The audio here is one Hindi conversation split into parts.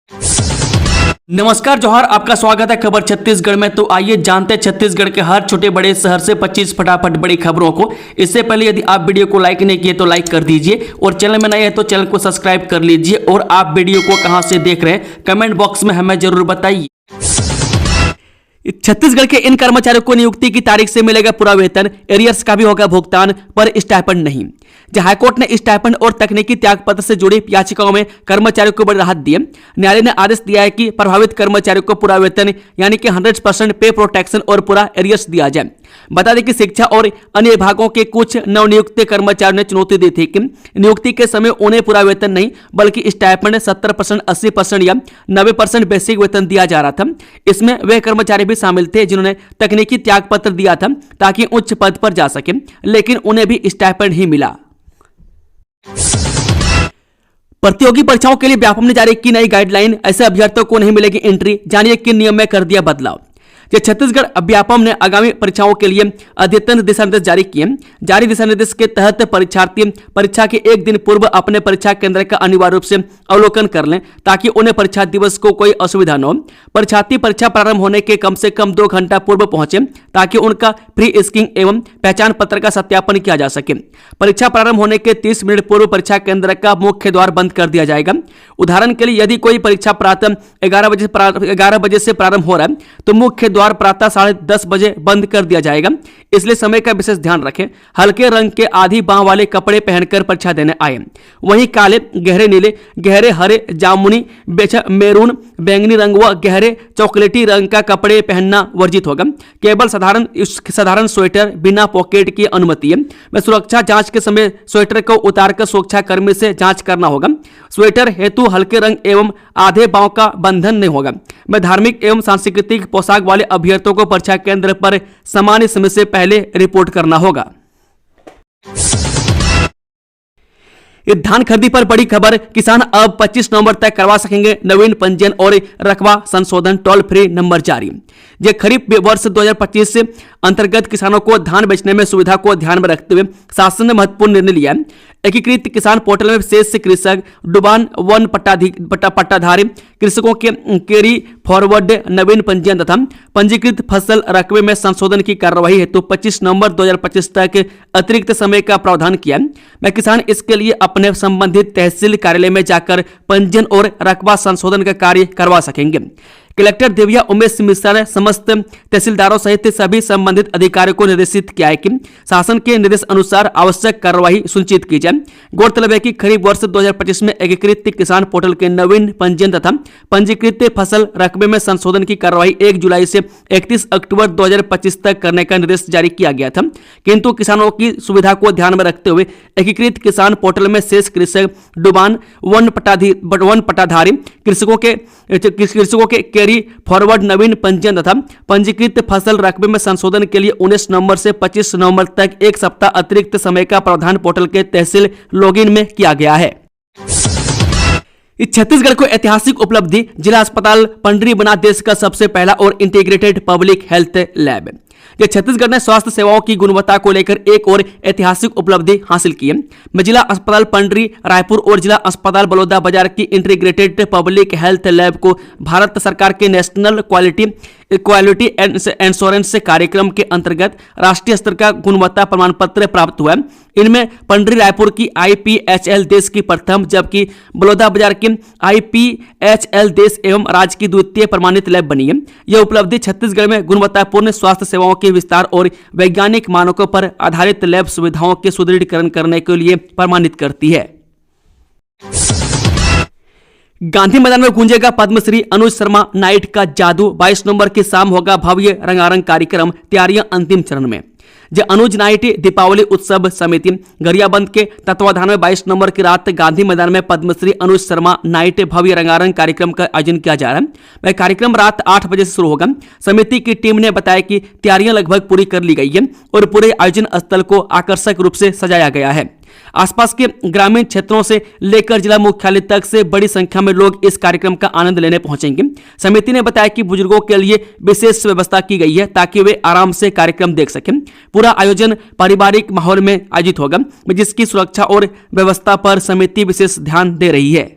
नमस्कार जोहार, आपका स्वागत है खबर छत्तीसगढ़ में। तो आइए जानते हैं छत्तीसगढ़ के हर छोटे बड़े शहर से 25 फटाफट बड़ी खबरों को। इससे पहले यदि आप वीडियो को लाइक नहीं किए तो लाइक कर दीजिए और चैनल में नए हैं तो चैनल को सब्सक्राइब कर लीजिए। और आप वीडियो को कहां से देख रहे हैं कमेंट बॉक्स में हमें जरूर बताइए। छत्तीसगढ़ के इन कर्मचारियों को नियुक्ति की तारीख से मिलेगा पूरा वेतन, एरियर्स का भी होगा भुगतान, पर स्टाइपेंड नहीं। हाईकोर्ट ने स्टाइपेंड और तकनीकी त्यागपत्र से जुड़ी याचिकाओं में कर्मचारियों को बड़ी राहत दी है। न्यायालय ने आदेश दिया है कि प्रभावित कर्मचारियों को पूरा वेतन यानी कि 100% पे प्रोटेक्शन और पूरा एरियर्स दिया जाए। बता दें कि शिक्षा और अन्य विभागों के कुछ नवनियुक्त कर्मचारियों ने चुनौती दी थी कि नियुक्ति के समय उन्हें पूरा वेतन नहीं बल्कि स्टाइपेंड 70%, 80% या 90% बेसिक वेतन दिया जा रहा था। इसमें वे कर्मचारी भी शामिल थे जिन्होंने तकनीकी त्यागपत्र दिया था ताकि उच्च पद पर जा सके, लेकिन उन्हें भी स्टाइपेंड ही मिला। प्रतियोगी परीक्षाओं के लिए व्यापम ने जारी की नई गाइडलाइन, ऐसे अभ्यर्थियों को नहीं मिलेगी एंट्री। जानिए किन नियम में कर दिया बदलाव। छत्तीसगढ़ व्यापम ने आगामी परीक्षाओं के लिए अद्यतन दिशा निर्देश जारी किए। जारी दिशा निर्देश के तहत परीक्षार्थी परीक्षा के एक दिन पूर्व अपने परीक्षा केंद्र का अनिवार्य रूप से अवलोकन कर लें ताकि उन्हें परीक्षा दिवस को कोई असुविधा न हो। परीक्षार्थी परीक्षा प्रारंभ होने के कम से कम 2 घंटा पूर्व पहुंचे ताकि उनका प्री स्क्रीनिंग एवं पहचान पत्र का सत्यापन किया जा सके। परीक्षा प्रारंभ होने के 30 मिनट पूर्व परीक्षा केंद्र का मुख्य द्वार बंद कर दिया जाएगा। उदाहरण के लिए यदि कोई परीक्षा प्रातः 11 बजे से प्रारंभ हो रहा है तो मुख्य द्वार प्रातः 10:30 बजे बंद कर दिया जाएगा। इसलिए समय का विशेष ध्यान रखें। हल्के रंग के आधी बांह वाले कपड़े पहनकर परीक्षा देने आए। वहीं काले, गहरे नीले, गहरे हरे, जामुनी, मैरून, बैंगनी रंग व गहरे चॉकलेटी रंग का कपड़े पहनना वर्जित होगा। केवल साधारण स्वेटर बिना पॉकेट की अनुमति है। में सुरक्षा जांच के समय स्वेटर को उतारकर सुरक्षा कर्मी से जांच करना होगा। स्वेटर हेतु हल्के रंग एवं आधे बांह का बंधन नहीं होगा। में धार्मिक एवं सांस्कृतिक पोशाक वाले अभ्यर्थियों को परीक्षा केंद्र पर सामान्य समय से पहले रिपोर्ट करना होगा। धान खरीदी पर बड़ी खबर, किसान अब 25 नवंबर तक करवा सकेंगे नवीन पंजीयन और रकबा संशोधन, टोल फ्री नंबर जारी। यह खरीफ वर्ष 2025 से अंतर्गत किसानों को धान बेचने में सुविधा को ध्यान में रखते हुए शासन ने महत्वपूर्ण निर्णय लिया है। एकीकृत किसान पोर्टल में विशेष कृषक, डुबान वन पट्टाधारी कृषकों के कैरी फॉरवर्ड नवीन पंजीयन तथा पंजीकृत फसल रकबे में संशोधन की कार्यवाही हेतु 25 नवंबर 2025 तक अतिरिक्त समय का प्रावधान किया है। मैं किसान इसके लिए अपने संबंधित तहसील कार्यालय में जाकर पंजीयन और रकबा संशोधन का कार्य करवा सकेंगे। कलेक्टर देविया उमेश मिश्रा ने समस्त तहसीलदारों सहित सभी संबंधित अधिकारियों को निर्देशित किया है कि शासन के निर्देश अनुसार आवश्यक कार्यवाही सुनिश्चित की जाए। गौरतलब है कि खरीफ वर्ष 2025 में एकीकृत किसान पोर्टल के नवीन पंजीयन तथा पंजीकृत फसल रकबे में संशोधन की कार्यवाही 1 जुलाई से 31 अक्टूबर 2025 तक करने का निर्देश जारी किया गया था, किंतु किसानों की सुविधा को ध्यान में रखते हुए एकीकृत किसान पोर्टल में शेष कृषक, डुबान वन पट्टाधारी कृषकों के कैरी फॉरवर्ड नवीन पंजीयन तथा पंजीकृत फसल रकबे में संशोधन के लिए 19 नवंबर से 25 नवंबर तक एक सप्ताह अतिरिक्त समय का प्रावधान पोर्टल के तहसील लॉगिन में किया गया है। छत्तीसगढ़ को ऐतिहासिक उपलब्धि, जिला अस्पताल पंडरी बना देश का सबसे पहला और इंटीग्रेटेड पब्लिक हेल्थ लैब। ये छत्तीसगढ़ ने स्वास्थ्य सेवाओं की गुणवत्ता को लेकर एक और ऐतिहासिक उपलब्धि हासिल की है। जिला अस्पताल पंडरी रायपुर और जिला अस्पताल बलौदाबाजार की इंटीग्रेटेड पब्लिक हेल्थ लैब को भारत सरकार के नेशनल क्वालिटी इंश्योरेंस कार्यक्रम के अंतर्गत राष्ट्रीय स्तर का गुणवत्ता प्रमाण पत्र प्राप्त हुआ है। इनमें पंडरी रायपुर की IPHL देश की प्रथम जबकि बलौदाबाजार की IPHL देश एवं राज्य की द्वितीय प्रमाणित लैब बनी है। यह उपलब्धि छत्तीसगढ़ में गुणवत्तापूर्ण स्वास्थ्य सेवाओं के विस्तार और वैज्ञानिक मानकों पर आधारित लैब सुविधाओं के सुदृढ़ीकरण करने के लिए प्रमाणित करती है। गांधी मैदान में गूंजेगा पद्मश्री अनुज शर्मा नाइट का जादू। 22 नवंबर की शाम होगा भव्य रंगारंग कार्यक्रम, तैयारियां अंतिम चरण में। अनुज नाइट दीपावली उत्सव समिति गरियाबंद के तत्वाधान में 22 नवंबर की रात गांधी मैदान में पद्मश्री अनुज शर्मा नाइट भव्य रंगारंग कार्यक्रम का आयोजन किया जा रहा है। वह कार्यक्रम रात 8 बजे से शुरू होगा। समिति की टीम ने बताया कि तैयारियां लगभग पूरी कर ली गई है और पूरे आयोजन स्थल को आकर्षक रूप से सजाया गया है। आसपास के ग्रामीण क्षेत्रों से लेकर जिला मुख्यालय तक से बड़ी संख्या में लोग इस कार्यक्रम का आनंद लेने पहुंचेंगे। समिति ने बताया कि बुजुर्गों के लिए विशेष व्यवस्था की गई है ताकि वे आराम से कार्यक्रम देख सकें। पूरा आयोजन पारिवारिक माहौल में आयोजित होगा, जिसकी सुरक्षा और व्यवस्था पर समिति विशेष ध्यान दे रही है।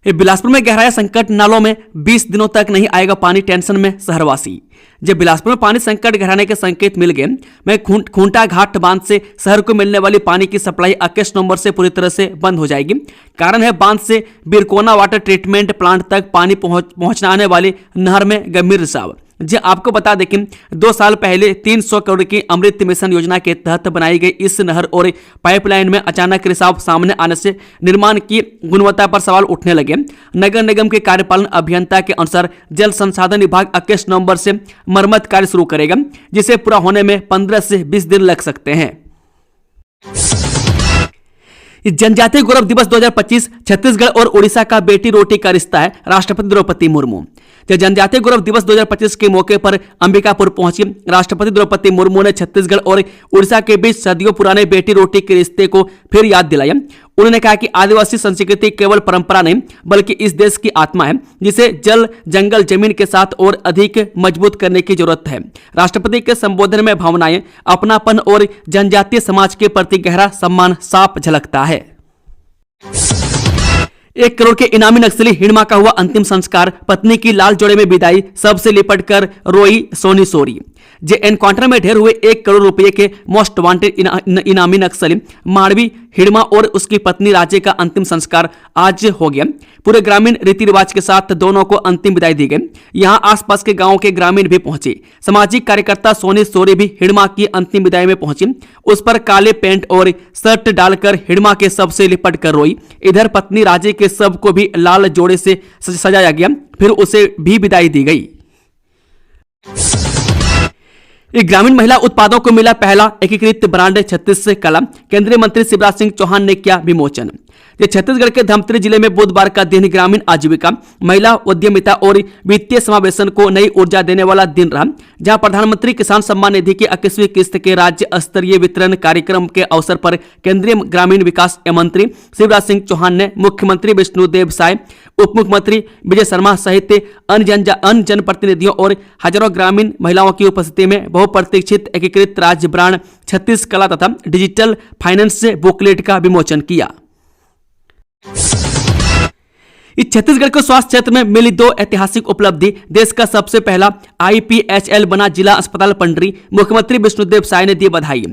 ये बिलासपुर में गहराया संकट, नालों में 20 दिनों तक नहीं आएगा पानी, टेंशन में शहरवासी। जब बिलासपुर में पानी संकट गहराने के संकेत मिल गए, मैं खूंटा घाट बांध से शहर को मिलने वाली पानी की सप्लाई 21 नवंबर से पूरी तरह से बंद हो जाएगी। कारण है बांध से बिरकोना वाटर ट्रीटमेंट प्लांट तक पानी पहुंचने वाली नहर में गंभीर रिसाव। जी आपको बता दें कि 2 साल पहले 300 करोड़ की अमृत मिशन योजना के तहत बनाई गई इस नहर और पाइपलाइन में अचानक रिसाव सामने आने से निर्माण की गुणवत्ता पर सवाल उठने लगे। नगर निगम के कार्यपालन अभियंता के अनुसार जल संसाधन विभाग 21 नवंबर से मरम्मत कार्य शुरू करेगा, जिसे पूरा होने में 15 से 20 दिन लग सकते हैं। जनजातीय गौरव दिवस 2025 छत्तीसगढ़ और उड़ीसा का बेटी रोटी का रिश्ता है, राष्ट्रपति द्रौपदी मुर्मू। जनजातीय गौरव दिवस 2025 के मौके पर अंबिकापुर पहुंची राष्ट्रपति द्रौपदी मुर्मू ने छत्तीसगढ़ और उड़ीसा के बीच सदियों पुराने बेटी रोटी के रिश्ते को फिर याद दिलाया। उन्होंने कहा कि आदिवासी संस्कृति केवल परंपरा नहीं बल्कि इस देश की आत्मा है, जिसे जल, जंगल, जमीन के साथ और अधिक मजबूत करने की जरूरत है। राष्ट्रपति के संबोधन में भावनाएं, अपनापन और जनजातीय समाज के प्रति गहरा सम्मान साफ झलकता है। 1 करोड़ के इनामी नक्सली हिड़मा का हुआ अंतिम संस्कार, पत्नी की लाल जोड़े में विदाई, सबसे लिपट कर रोई सोनी सोरी। जे एनकाउंटर में ढेर हुए 1 करोड़ रुपए के मोस्ट वांटेड इनामी नक्सली माड़वी हिड़मा और उसकी पत्नी राजे का अंतिम संस्कार आज हो गया। पूरे ग्रामीण रीति रिवाज के साथ दोनों को अंतिम विदाई दी गई। यहां आसपास के गांवों के ग्रामीण भी पहुंचे। सामाजिक कार्यकर्ता सोनी सोरी भी हिड़मा की अंतिम विदाई में पहुंची। उस पर काले पेंट और शर्ट डालकर हिड़मा के शव से लिपट कर रोई। इधर पत्नी राजे के शव को भी लाल जोड़े से सजाया गया, फिर उसे भी विदाई दी गई। ग्रामीण महिला उत्पादों को मिला पहला एकीकृत ब्रांड छत्तीस कला, केंद्रीय मंत्री शिवराज सिंह चौहान ने किया विमोचन। छत्तीसगढ़ के धमतरी जिले में बुधवार का दिन ग्रामीण आजीविका, महिला उद्यमिता और वित्तीय समावेशन को नई ऊर्जा देने वाला दिन रहा, जहां प्रधानमंत्री किसान सम्मान निधि की 21वीं किस्त के राज्य स्तरीय वितरण कार्यक्रम के अवसर पर केंद्रीय ग्रामीण विकास मंत्री शिवराज सिंह चौहान ने मुख्यमंत्री विष्णुदेव साय, उप मुख्यमंत्री विजय शर्मा सहित अन्य जनप्रतिनिधियों और हजारों ग्रामीण महिलाओं की उपस्थिति में बहुप्रतीक्षित एकीकृत राज्य ब्रांड छत्तीस कला तथा डिजिटल फाइनेंस बुकलेट का विमोचन किया। इस छत्तीसगढ़ को स्वास्थ्य क्षेत्र में मिली 2 ऐतिहासिक उपलब्धि, देश का सबसे पहला IPHL बना जिला अस्पताल पंडरी, मुख्यमंत्री विष्णुदेव साय ने दी बधाई।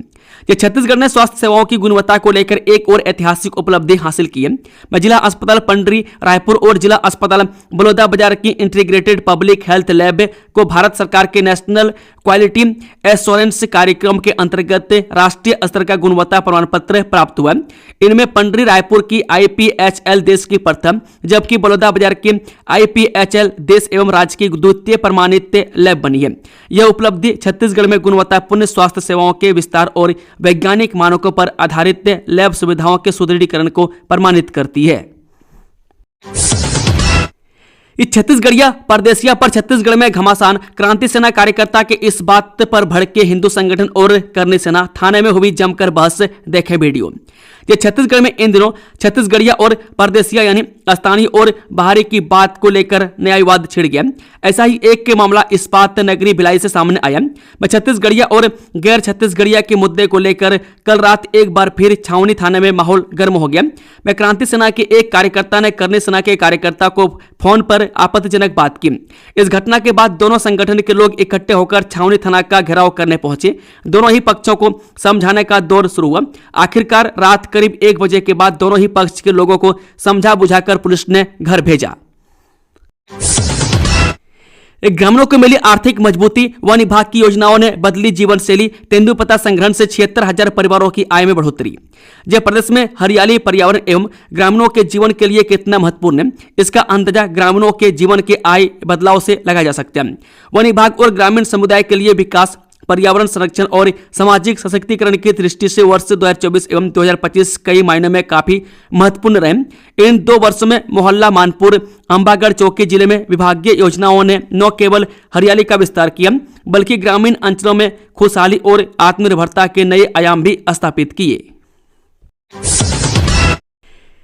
ये छत्तीसगढ़ ने स्वास्थ्य सेवाओं की गुणवत्ता को लेकर एक और ऐतिहासिक उपलब्धि हासिल की है। जिला अस्पताल पंडरी रायपुर और जिला अस्पताल बलौदाबाजार की इंटीग्रेटेड पब्लिक हेल्थ लैब को भारत सरकार के नेशनल क्वालिटी एश्योरेंस कार्यक्रम के अंतर्गत राष्ट्रीय स्तर का गुणवत्ता प्रमाण पत्र प्राप्त हुआ। इनमें पंडरी रायपुर की IPHL देश की प्रथम, जबकि बलौदाबाजार की IPHL देश एवं राज्य की द्वितीय प्रमाणित लैब बनी है। यह उपलब्धि छत्तीसगढ़ में गुणवत्तापूर्ण स्वास्थ्य सेवाओं के विस्तार और वैज्ञानिक मानकों पर आधारित लैब सुविधाओं के सुदृढ़ीकरण को प्रमाणित करती है। इस छत्तीसगढ़िया परदेसिया पर छत्तीसगढ़ में घमासान, क्रांति सेना कार्यकर्ता के इस बात पर भड़के हिंदू संगठन और करनी सेना, थाने में हुई जमकर बहस, देखें वीडियो। ये छत्तीसगढ़ में इन दिनों छत्तीसगढ़िया और परदेसिया यानी स्थानीय और बाहरी की बात को लेकर नया विवाद छिड़ गया। ऐसा ही एक के मामला इस्पात नगरी भिलाई से सामने आया। छत्तीसगढ़िया और गैर छत्तीसगढ़िया के मुद्दे को लेकर कल रात एक बार फिर छावनी थाने में माहौल गर्म हो गया। क्रांति सेना के एक कार्यकर्ता ने करनी सेना के कार्यकर्ता को फोन पर आपत्तिजनक बात की। इस घटना के बाद दोनों संगठन के लोग इकट्ठे होकर छावनी थाना का घेराव करने पहुंचे। दोनों ही पक्षों को समझाने का दौर शुरू हुआ। आखिरकार रात करीब 1 बजे के बाद दोनों ही पक्ष के लोगों को समझा बुझाकर पुलिस ने घर भेजा। ग्रामीणों को मिली आर्थिक मजबूती, वन विभाग की योजनाओं ने बदली जीवन शैली, तेंदुपत्ता संग्रहण से 76,000 परिवारों की आय में बढ़ोतरी। जब प्रदेश में हरियाली पर्यावरण एवं ग्रामीणों के जीवन के लिए कितना महत्वपूर्ण है, इसका अंदाजा ग्रामीणों के जीवन के आय बदलाव से लगाया जा सकता है। वन विभाग और ग्रामीण समुदाय के लिए विकास, पर्यावरण संरक्षण और सामाजिक सशक्तिकरण की दृष्टि से वर्ष 2024 एवं 2025 कई मायनों में काफी महत्वपूर्ण रहे। इन 2 वर्षों में मोहल्ला मानपुर, अंबागढ़ चौकी जिले में विभागीय योजनाओं ने न केवल हरियाली का विस्तार किया बल्कि ग्रामीण अंचलों में खुशहाली और आत्मनिर्भरता के नए आयाम भी स्थापित किए।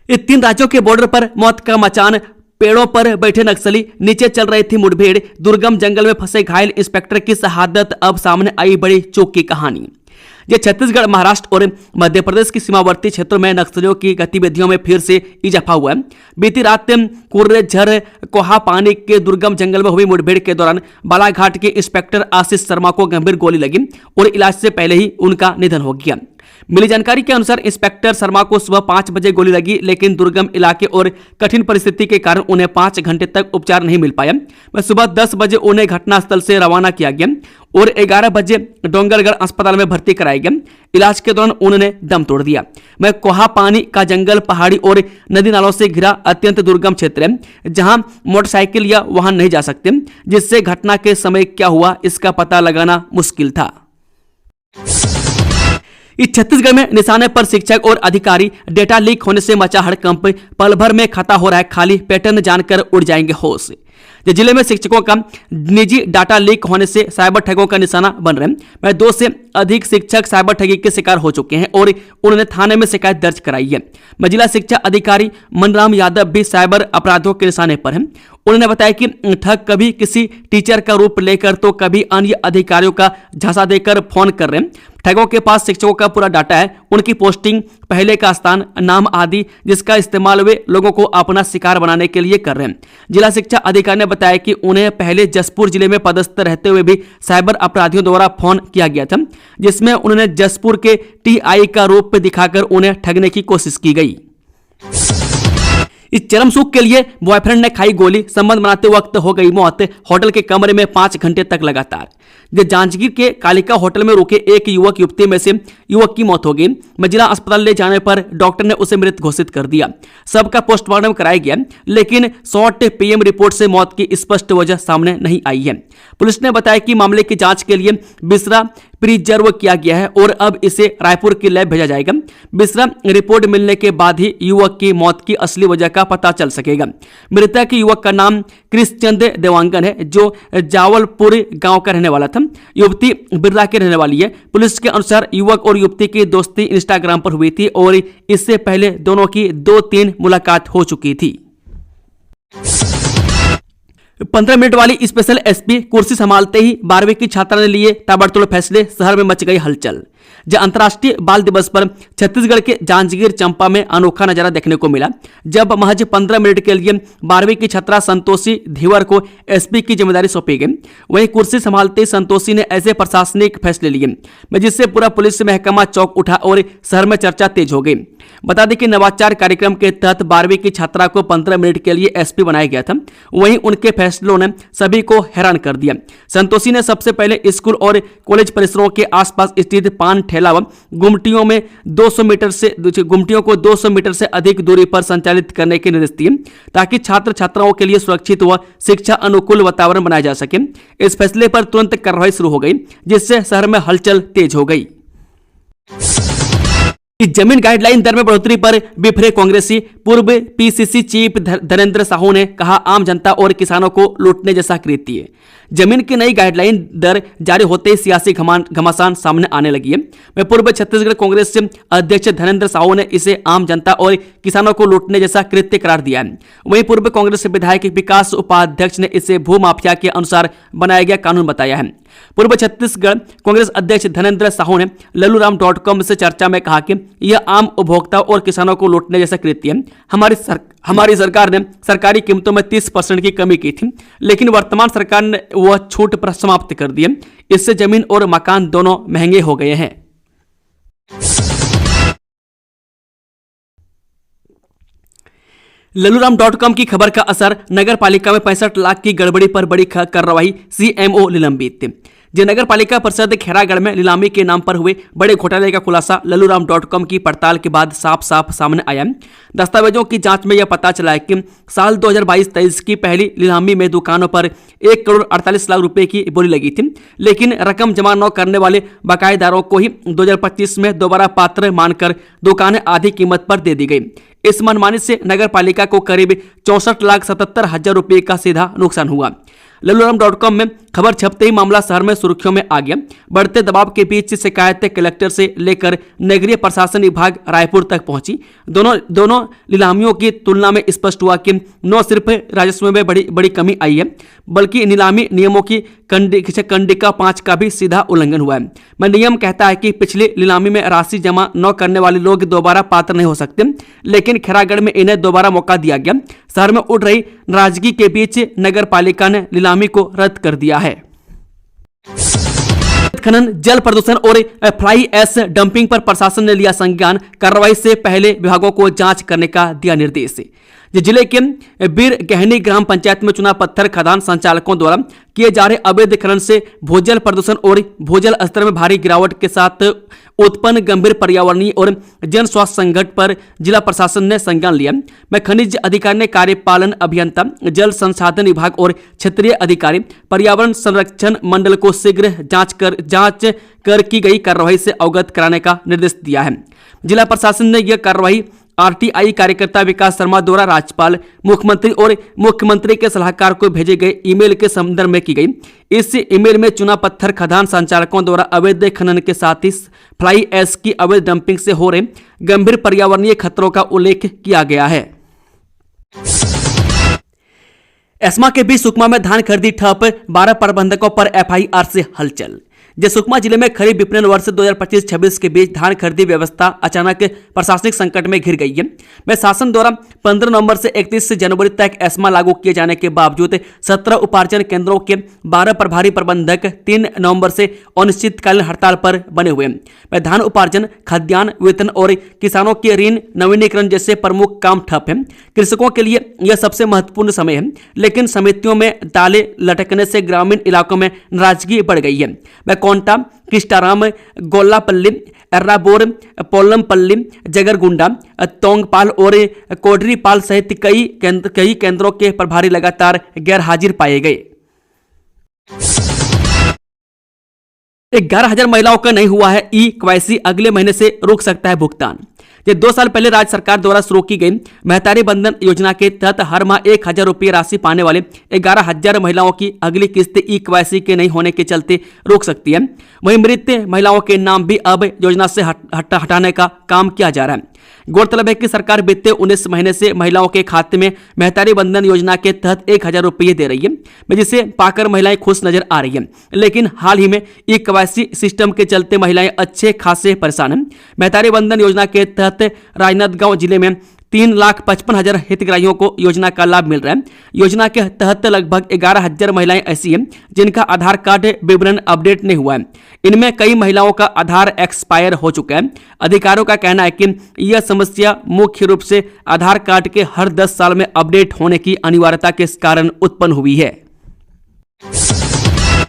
इस 3 राज्यों के बॉर्डर पर मौत का मचान, पेड़ों पर बैठे नक्सली, नीचे चल रही थी मुठभेड़, दुर्गम जंगल में फंसे घायल इंस्पेक्टर की शहादत, अब सामने आई बड़ी चौंक की कहानी। ये छत्तीसगढ़, महाराष्ट्र और मध्य प्रदेश की सीमावर्ती क्षेत्रों में नक्सलियों की गतिविधियों में फिर से इजाफा हुआ है। बीती रात कुर्रेझर कोहा पानी के दुर्गम जंगल में हुई मुठभेड़ के दौरान बालाघाट के इंस्पेक्टर आशीष शर्मा को गंभीर गोली लगी और इलाज से पहले ही उनका निधन हो गया। मिली जानकारी के अनुसार इंस्पेक्टर शर्मा को सुबह 5 बजे गोली लगी, लेकिन दुर्गम इलाके और कठिन परिस्थिति के कारण उन्हें 5 घंटे तक उपचार नहीं मिल पाया। वह सुबह 10 बजे उन्हें घटनास्थल से रवाना किया गया और 11 बजे डोंगरगढ़ अस्पताल में भर्ती कराया गया। इलाज के दौरान उन्होंने दम तोड़ दिया। वह कोहा पानी का जंगल पहाड़ी और नदी नालों से घिरा अत्यंत दुर्गम क्षेत्र है, जहां मोटरसाइकिल या वाहन नहीं जा सकते, जिससे घटना के समय क्या हुआ इसका पता लगाना मुश्किल था। इस छत्तीसगढ़ में निशाने पर शिक्षक और अधिकारी, डेटा लीक होने से मचा हड़कंप, पल भर में खता हो रहा है खाली, पैटर्न जानकर उड़ जाएंगे होश। जिले में शिक्षकों का निजी डाटा लीक होने से साइबर ठगों का निशाना बन रहे हैं। वह 2 से अधिक शिक्षक साइबर ठगी के शिकार हो चुके हैं और उन्होंने थाने में शिकायत दर्ज कराई है। जिला शिक्षा अधिकारी मनराम यादव भी साइबर अपराधों के निशाने पर हैं। उन्होंने बताया कि ठग कभी किसी टीचर का रूप लेकर तो कभी अन्य अधिकारियों का झांसा देकर फोन कर रहे हैं। ठगों के पास शिक्षकों का पूरा डाटा है, उनकी पोस्टिंग, पहले का स्थान, नाम आदि, जिसका इस्तेमाल वे लोगों को अपना शिकार बनाने के लिए कर रहे हैं। जिला शिक्षा अधिकारी ने बताया कि उन्हें पहले जसपुर जिले में पदस्थ रहते हुए भी साइबर अपराधियों द्वारा फोन किया गया था, जिसमें उन्होंने जसपुर के टीआई का रूप दिखाकर उन्हें ठगने की कोशिश की गई। इस चरम सुख के लिए बॉयफ्रेंड ने खाई गोली, संबंध बनाते वक्त हो गई मौत, होटल के कमरे में 5 घंटे तक लगातार। जांजगीर के कालिका होटल में रुके एक युवक युवती में से युवक की मौत हो गई। जिला अस्पताल ले जाने पर डॉक्टर ने उसे मृत घोषित कर दिया। सबका पोस्टमार्टम कराया गया, लेकिन शॉर्ट पीएम रिपोर्ट से मौत की स्पष्ट वजह सामने नहीं आई है। पुलिस ने बताया कि मामले की जांच के लिए बिसरा प्रिजर्व किया गया है और अब इसे रायपुर की लैब भेजा जाएगा। बिसरा रिपोर्ट मिलने के बाद ही युवक की मौत की असली वजह का पता चल सकेगा। मृतक युवक का नाम कृष्णचंद देवांगन है, जो जावलपुर गांव का रहने वाला था। युवती बिरला के रहने वाली है। पुलिस के अनुसार युवक और युवती की दोस्ती इंस्टाग्राम पर हुई थी और इससे पहले दोनों की 2-3 मुलाकात हो चुकी थी। 15 मिनट वाली स्पेशल एसपी कुर्सी संभालते ही 12वीं की छात्रा ने लिए ताबड़तोड़ फैसले, शहर में मच गई हलचल। अंतर्राष्ट्रीय बाल दिवस पर छत्तीसगढ़ के जांजगीर चंपा में अनोखा नजारा देखने को मिला, जब महज 15 मिनट के लिए 12वीं की छात्रा संतोषी धीवर को एसपी की जिम्मेदारी सौंपी गई। वहीं कुर्सी संभालते संतोषी ने ऐसे प्रशासनिक फैसले लिए जिससे पूरा पुलिस महकमा चौंक उठा और शहर में चर्चा तेज हो गई। बता दें कि नवाचार कार्यक्रम के तहत 12वीं की छात्रा को 15 मिनट के लिए एसपी बनाया गया था। वहीं उनके फैसलों ने सभी को हैरान कर दिया। संतोषी ने सबसे पहले स्कूल और कॉलेज परिसरों के आसपास स्थित पान ठेला व गुमटियों को 200 मीटर से अधिक दूरी पर संचालित करने के निर्देश दिए, ताकि छात्र छात्राओं के लिए सुरक्षित व शिक्षा अनुकूल वातावरण बनाया जा सके। इस फैसले पर तुरंत कार्रवाई शुरू हो गई, जिससे शहर में हलचल तेज हो गई। इस जमीन गाइडलाइन दर में बढ़ोतरी पर बिफरे कांग्रेसी। पूर्व पीसीसी चीफ धनेंद्र साहू ने कहा, आम जनता और किसानों को लूटने जैसा कृत्य। जमीन की नई गाइडलाइन दर जारी होते ही सियासी घमासान सामने आने लगी है। वह पूर्व छत्तीसगढ़ कांग्रेस अध्यक्ष धनेंद्र साहू ने इसे आम जनता और किसानों को लूटने जैसा कृत्य करार दिया है। वहीं पूर्व कांग्रेस विधायक विकास उपाध्यक्ष ने इसे भूमाफिया के अनुसार बनाया गया कानून बताया है। पूर्व छत्तीसगढ़ कांग्रेस अध्यक्ष धनेंद्र साहू ने लल्लूराम.com से चर्चा में कहा कि यह आम उपभोक्ताओं और किसानों को लूटने जैसा कृत्य है। हमारी सरकार ने सरकारी कीमतों में 30% की कमी की थी, लेकिन वर्तमान सरकार ने वह छूट पर समाप्त कर दी है। इससे जमीन और मकान दोनों महंगे हो गए हैं। लल्लूराम.com की खबर का असर, नगर पालिका में 65 लाख की गड़बड़ी पर बड़ी कार्रवाई, सीएमओ निलंबित। नगर पालिका परिषद खैरागढ़ में नीलामी के नाम पर हुए बड़े घोटाले का खुलासा लल्लूराम.com की पड़ताल के बाद साफ सामने आया। दस्तावेजों की जांच में यह पता चला है कि साल 2022-23 की पहली नीलामी में दुकानों पर 1 करोड़ 48 लाख रुपए की बोली लगी थी, लेकिन रकम जमा न करने वाले बकायेदारों को ही 2025 में दोबारा पात्र मानकर दुकानें आधी कीमत पर दे दी गई। इस मनमानी से नगर पालिका को करीब 64,77,000 रुपये का सीधा नुकसान हुआ। लल्लूराम.com में खबर छपते ही मामला शहर में सुर्खियों में आ गया। बढ़ते दबाव के बीच शिकायतें कलेक्टर से लेकर नगरीय प्रशासन विभाग रायपुर तक पहुंची। दोनों नीलामियों की तुलना में स्पष्ट हुआ कि न सिर्फ राजस्व में बड़ी कमी आई है, बल्कि नीलामी नियमों की कंडिका 5 का भी सीधा उल्लंघन हुआ है। मैं नियम कहता है कि पिछली नीलामी में राशि जमा न करने वाले लोग दोबारा पात्र नहीं हो सकते, लेकिन खैरागढ़ में इन्हें दोबारा मौका दिया गया। शहर में उठ रही नाराजगी के बीच नगर पालिका ने नीलामी को रद्द कर दिया है। खनन, जल प्रदूषण और फ्लाई ऐश डंपिंग पर प्रशासन ने लिया संज्ञान। कार्रवाई से पहले विभागों को जांच करने का दिया निर्देश। जिले के बीर गहनी ग्राम पंचायत में चुना पत्थर खदान संचालकों द्वारा किए जा रहे अवैध खनन से भूजल प्रदूषण और भूजल स्तर में भारी गिरावट के साथ उत्पन्न गंभीर पर्यावरणीय और जन स्वास्थ्य संकट पर जिला प्रशासन ने संज्ञान लिया। मैं खनिज अधिकारी ने कार्यपालन अभियंता, जल संसाधन विभाग और क्षेत्रीय अधिकारी पर्यावरण संरक्षण मंडल को शीघ्र जांच कर की गई कार्रवाई से अवगत कराने का निर्देश दिया है। जिला प्रशासन ने यह कार्रवाई आरटीआई कार्यकर्ता विकास शर्मा द्वारा राज्यपाल, मुख्यमंत्री और मुख्यमंत्री के सलाहकार को भेजे गए ईमेल के संदर्भ में की गई। इस ईमेल में चुना पत्थर खदान संचालकों द्वारा अवैध खनन के साथ ही फ्लाई ऐश की अवैध डंपिंग से हो रहे गंभीर पर्यावरणीय खतरों का उल्लेख किया गया है। एस्मा के बीच सुकमा में धान खरीदी ठप, 12 प्रबंधकों पर एफआईआर से हलचल। सुकमा जिले में खरीफ विपणन वर्ष 2025-26 के बीच धान खरीदी व्यवस्था अचानक प्रशासनिक संकट में घिर गई है। में शासन द्वारा 15 नवंबर से 31 जनवरी तक एस्मा लागू किए जाने के बावजूद 17 उपार्जन केंद्रों के 12 प्रभारी प्रबंधक 3 नवंबर से अनिश्चितकालीन हड़ताल पर बने हुए हैं। धान उपार्जन, खाद्यान्न वितरण और किसानों के ऋण नवीनीकरण जैसे प्रमुख काम ठप हैं। कृषकों के लिए यह सबसे महत्वपूर्ण समय है, लेकिन समितियों में ताले लटकने से ग्रामीण इलाकों में नाराजगी बढ़ गई है। कोंटा, किष्टाराम, गोल्लापल्ली, एर्राबोर, पोल्लमपल्ली, जगरगुंडा, तोंगपाल और कोडरीपाल सहित कई केंद्रों के प्रभारी लगातार गैर हाजिर पाए गए। 11,000 महिलाओं का नहीं हुआ है ई-केवाईसी, अगले महीने से रुक सकता है भुगतान। 2 साल पहले राज्य सरकार द्वारा शुरू की गई महतारी बंधन योजना के तहत हर माह 1,000 रुपये राशि पाने वाले 11,000 महिलाओं की अगली किस्त ई-केवाईसी के नहीं होने के चलते रुक सकती है। वहीं मृत महिलाओं के नाम भी अब योजना से हटाने का काम किया जा रहा है। गौरतलब है कि सरकार बीते 19 महीने से महिलाओं के खाते में महतारी बंधन योजना के तहत 1,000 रुपये दे रही है, जिसे पाकर महिलाएं खुश नजर आ रही हैं। लेकिन हाल ही में ई-केवाईसी सिस्टम के चलते महिलाएं अच्छे खासे परेशान हैं। महतारी बंधन योजना के तहत राजनांदगांव जिले में 3,55,000 हितग्राहियों को योजना का लाभ मिल रहा है। योजना के तहत लगभग 11,000 महिलाएं ऐसी हैं जिनका आधार कार्ड विवरण अपडेट नहीं हुआ है। इनमें कई महिलाओं का आधार एक्सपायर हो चुका है। अधिकारियों का कहना है कि यह समस्या मुख्य रूप से आधार कार्ड के हर 10 साल में अपडेट होने की अनिवार्यता के कारण उत्पन्न हुई है।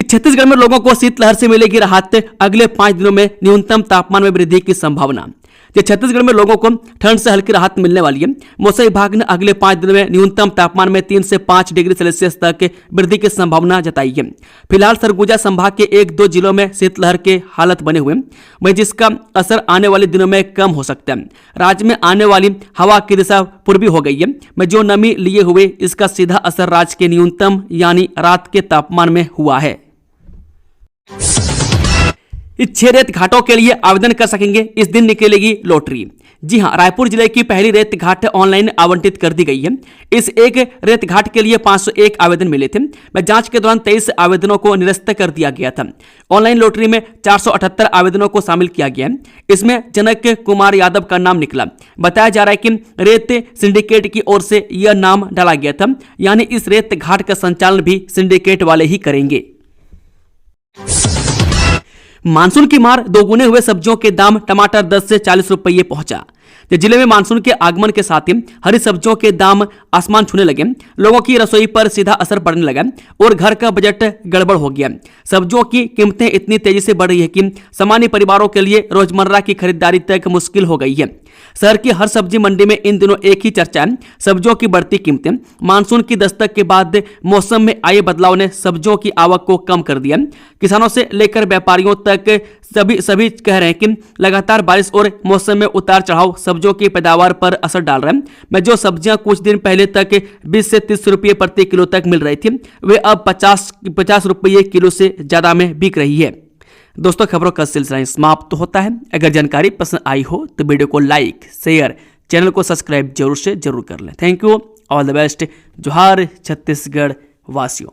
छत्तीसगढ़ में लोगों को शीतलहर से मिलेगी राहत, अगले 5 दिनों में न्यूनतम तापमान में वृद्धि की संभावना। छत्तीसगढ़ में लोगों को ठंड से हल्की राहत मिलने वाली है। मौसम विभाग ने अगले 5 दिनों में न्यूनतम तापमान में 3 से 5 डिग्री सेल्सियस तक वृद्धि की संभावना जताई है। फिलहाल सरगुजा संभाग के 1-2 जिलों में शीतलहर के हालत बने हुए हैं, वहीं जिसका असर आने वाले दिनों में कम हो सकता है। राज्य में आने वाली हवा की दिशा पूर्वी हो गई है, में जो नमी लिए हुए इसका सीधा असर राज्य के न्यूनतम यानी रात के तापमान में हुआ है। इस 6 रेत घाटों के लिए आवेदन कर सकेंगे, इस दिन निकलेगी लॉटरी। जी हां, रायपुर जिले की पहली रेत घाट ऑनलाइन आवंटित कर दी गई है। इस एक रेत घाट के लिए 501 आवेदन मिले थे। जांच के दौरान 23 आवेदनों को निरस्त कर दिया गया था। ऑनलाइन लॉटरी में 478 आवेदनों को शामिल किया गया है। इसमें जनक कुमार यादव का नाम निकला। बताया जा रहा है कि रेत सिंडिकेट की ओर से यह नाम डाला गया था, यानी इस रेत घाट का संचालन भी सिंडिकेट वाले ही करेंगे। मानसून की मार, दोगुने हुए सब्जियों के दाम, टमाटर 10 से 40 रुपये पहुंचा। जिले में मानसून के आगमन के साथ ही हरी सब्जियों के दाम आसमान छूने लगे। लोगों की रसोई पर सीधा असर पड़ने लगा और घर का बजट गड़बड़ हो गया। सब्जियों की कीमतें इतनी तेजी से बढ़ रही है कि सामान्य परिवारों के लिए रोजमर्रा की खरीदारी तक मुश्किल हो गई है। शहर की हर सब्जी मंडी में इन दिनों एक ही चर्चा है, सब्जियों की बढ़ती कीमतें। मानसून की दस्तक के बाद मौसम में आए बदलाव ने सब्जियों की आवक को कम कर दिया। किसानों से लेकर व्यापारियों तक सभी कह रहे हैं कि लगातार बारिश और मौसम में उतार चढ़ाव सब्जियों की पैदावार पर असर डाल रहा है। में जो सब्जियां कुछ दिन पहले तक 20 से 30 रुपये प्रति किलो तक मिल रही थी, वे अब 50 रुपये किलो से ज्यादा में बिक रही है। दोस्तों, खबरों का सिलसिला समाप्त होता है। अगर जानकारी पसंद आई हो तो वीडियो को लाइक, शेयर, चैनल को सब्सक्राइब जरूर कर लें। Thank you, all the best. जोहार छत्तीसगढ़ वासियों।